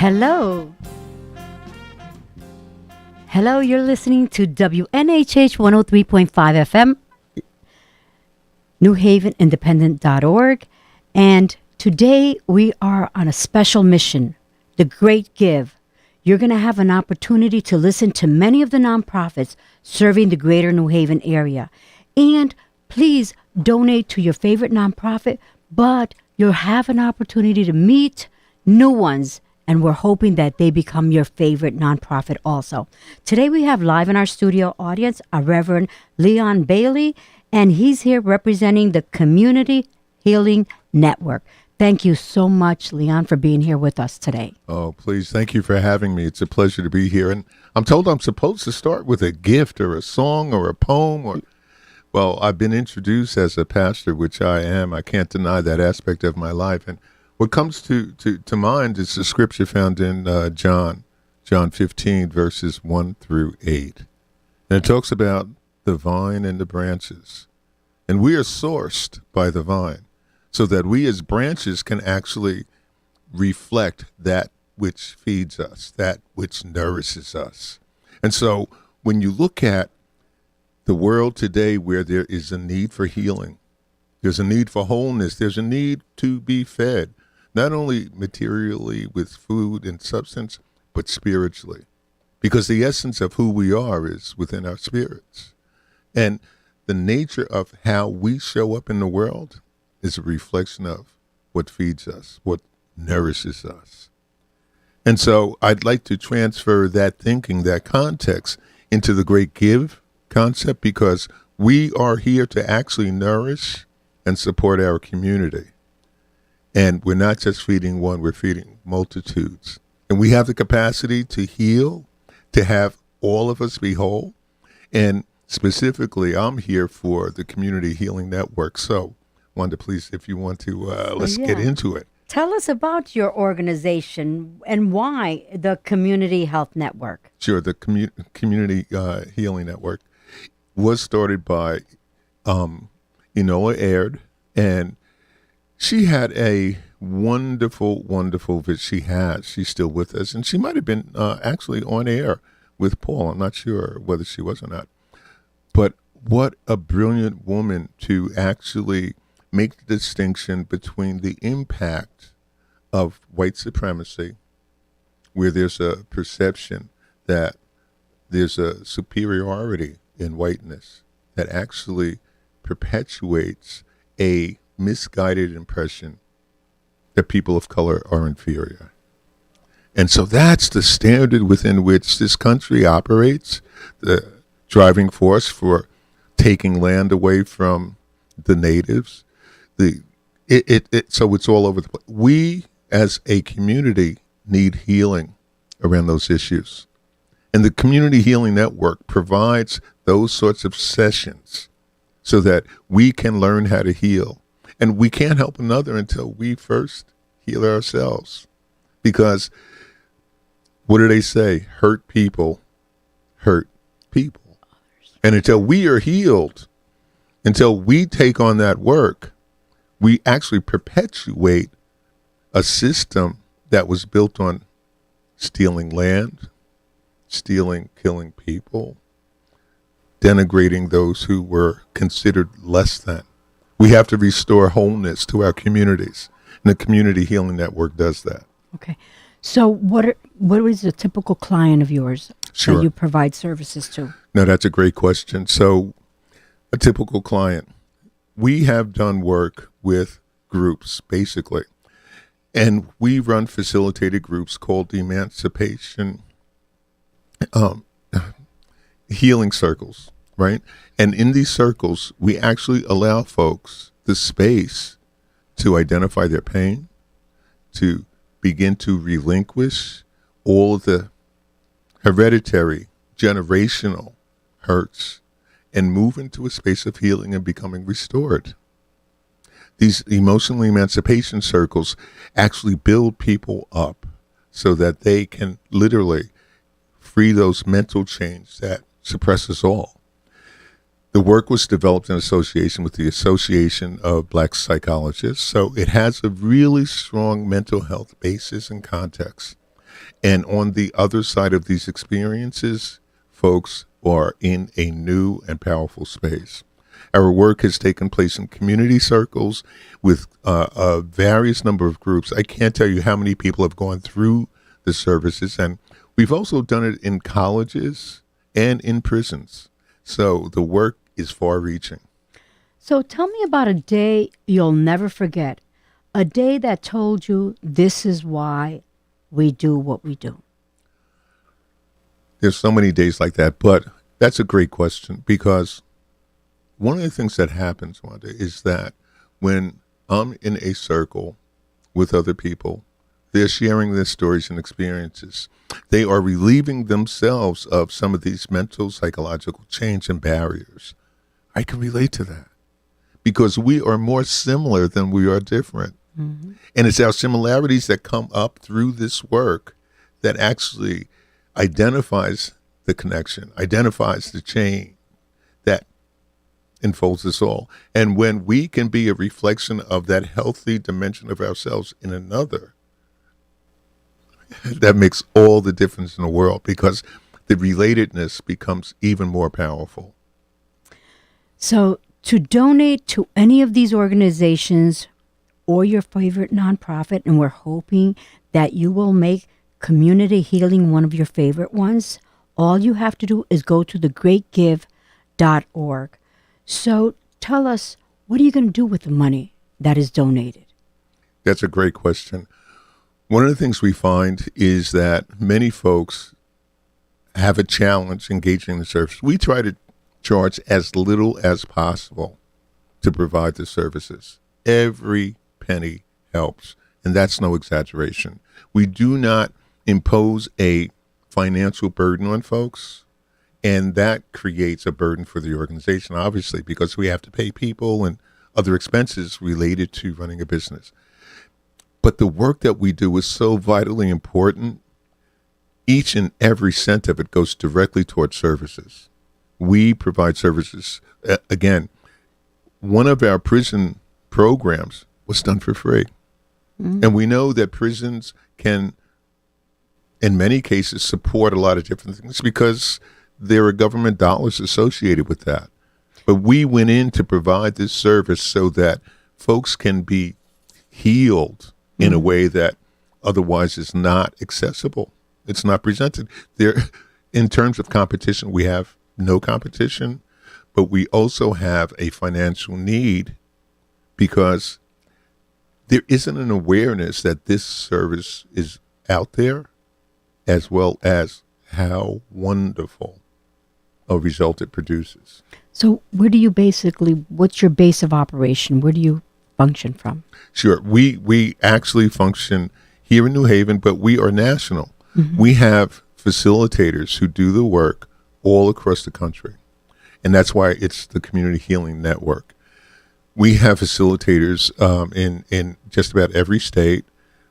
Hello. Hello, you're listening to WNHH 103.5 FM, NewHavenIndependent.org. And today we are on a special mission, The Great Give. You're going to have an opportunity to listen to many of the nonprofits serving the greater New Haven area. And please donate to your favorite nonprofit, but you'll have an opportunity to meet new ones, and we're hoping that they become your favorite nonprofit also. Today we have live in our studio audience a Reverend Leon Bailey, and he's here representing the Community Healing Network. Thank you so much, Leon, for being here with us today. Oh, please. Thank you for having me. It's a pleasure to be here. And I'm told I'm supposed to start with a gift or a song or a poem or, well, I've been introduced as a pastor, which I am. I can't deny that aspect of my life. And what comes to mind is the scripture found in John 15, verses 1 through 8. And it talks about the vine and the branches. And we are sourced by the vine, so that we as branches can actually reflect that which feeds us, that which nourishes us. And so when you look at the world today where there is a need for healing, there's a need for wholeness, there's a need to be fed, not only materially with food and substance, but spiritually. Because the essence of who we are is within our spirits. And the nature of how we show up in the world is a reflection of what feeds us, what nourishes us. And so I'd like to transfer that thinking, that context, into the Great Give concept, because we are here to actually nourish and support our community. And we're not just feeding one, we're feeding multitudes. And we have the capacity to heal, to have all of us be whole. And specifically, I'm here for the Community Healing Network. So Wanda, please, if you want to, let's get into it. Tell us about your organization and why the Community Health Network. Sure. The Community Healing Network was started by Enola Aird, and she had a wonderful, wonderful vision. She's still with us, and she might have been actually on air with Paul. I'm not sure whether she was or not. But what a brilliant woman to actually make the distinction between the impact of white supremacy, where there's a perception that there's a superiority in whiteness that actually perpetuates a misguided impression that people of color are inferior. And so that's the standard within which this country operates, the driving force for taking land away from the natives. So it's all over the place. We, as a community, need healing around those issues. And the Community Healing Network provides those sorts of sessions so that we can learn how to heal. And we can't help another until we first heal ourselves. Because what do they say? Hurt people hurt people. And until we are healed, until we take on that work, we actually perpetuate a system that was built on stealing land, killing people, denigrating those who were considered less than. We have to restore wholeness to our communities, and the Community Healing Network does that. Okay. So what is a typical client of yours that you provide services to? No, that's a great question. So a typical client, we have done work with groups, basically. And we run facilitated groups called Emancipation Healing Circles, right? And in these circles, we actually allow folks the space to identify their pain, to begin to relinquish all of the hereditary, generational hurts, and move into a space of healing and becoming restored. These emotional emancipation circles actually build people up so that they can literally free those mental chains that suppress us all. The work was developed in association with the Association of Black Psychologists, so it has a really strong mental health basis and context. And on the other side of these experiences, folks are in a new and powerful space. Our work has taken place in community circles with a various number of groups. I can't tell you how many people have gone through the services, and we've also done it in colleges and in prisons. So the work is far-reaching. So tell me about a day you'll never forget, a day that told you this is why we do what we do. There's so many days like that, but that's a great question, because one of the things that happens, Wanda, is that when I'm in a circle with other people, they're sharing their stories and experiences. They are relieving themselves of some of these mental, psychological change and barriers. I can relate to that because we are more similar than we are different. Mm-hmm. And it's our similarities that come up through this work that actually identifies the connection, identifies the chain that enfolds us all. And when we can be a reflection of that healthy dimension of ourselves in another, that makes all the difference in the world, because the relatedness becomes even more powerful. So to donate to any of these organizations or your favorite nonprofit, and we're hoping that you will make community healing one of your favorite ones, all you have to do is go to thegreatgive.org. So tell us, what are you going to do with the money that is donated? That's a great question. One of the things we find is that many folks have a challenge engaging in the service. We try to charge as little as possible to provide the services. Every penny helps, and that's no exaggeration. We do not impose a financial burden on folks, and that creates a burden for the organization, obviously, because we have to pay people and other expenses related to running a business. But the work that we do is so vitally important. Each and every cent of it goes directly towards services. We provide services. Again, one of our prison programs was done for free. Mm-hmm. And we know that prisons can, in many cases, support a lot of different things because there are government dollars associated with that. But we went in to provide this service so that folks can be healed in a way that otherwise is not accessible. It's not presented. There, in terms of competition, we have no competition, but we also have a financial need because there isn't an awareness that this service is out there, as well as how wonderful a result it produces. So where do you what's your base of operation? Where do you function from? Sure. We actually function here in New Haven, but we are national. Mm-hmm. We have facilitators who do the work all across the country. And that's why it's the Community Healing Network. We have facilitators in just about every state.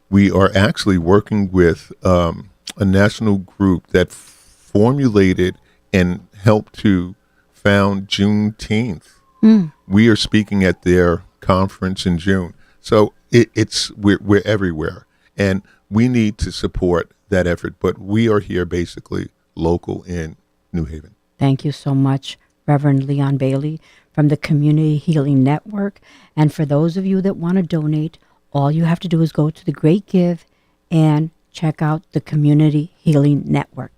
We are actually working with a national group that formulated and helped to found Juneteenth. Mm. We are speaking at their conference in June. So we're everywhere, and we need to support that effort, but we are here basically local in New Haven. Thank you so much, Reverend Leon Bailey from the Community Healing Network. And for those of you that want to donate, all you have to do is go to the Great Give and check out the Community Healing Network.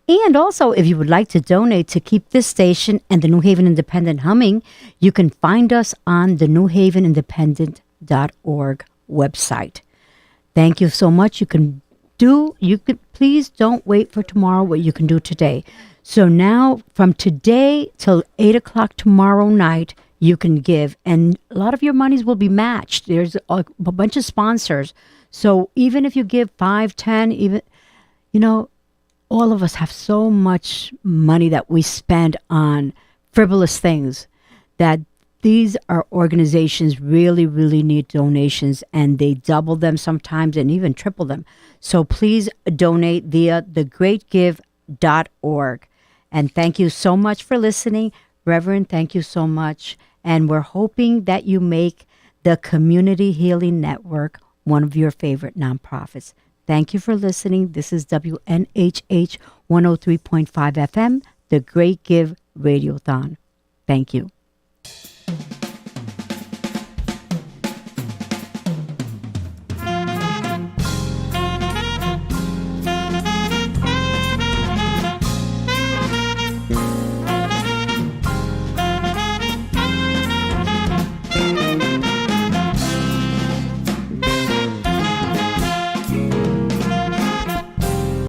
And also, if you would like to donate to keep this station and the New Haven Independent humming, you can find us on the newhavenindependent.org website. Thank you so much. Please don't wait for tomorrow what you can do today. So now, from today till 8 o'clock tomorrow night, you can give. And a lot of your monies will be matched. There's a bunch of sponsors. So even if you give 5, 10, even, all of us have so much money that we spend on frivolous things that these are organizations really, really need donations, and they double them sometimes and even triple them. So please donate via thegreatgive.org. And thank you so much for listening. Reverend, thank you so much. And we're hoping that you make the Community Healing Network one of your favorite nonprofits. Thank you for listening. This is WNHH 103.5 FM, The Great Give Radiothon. Thank you.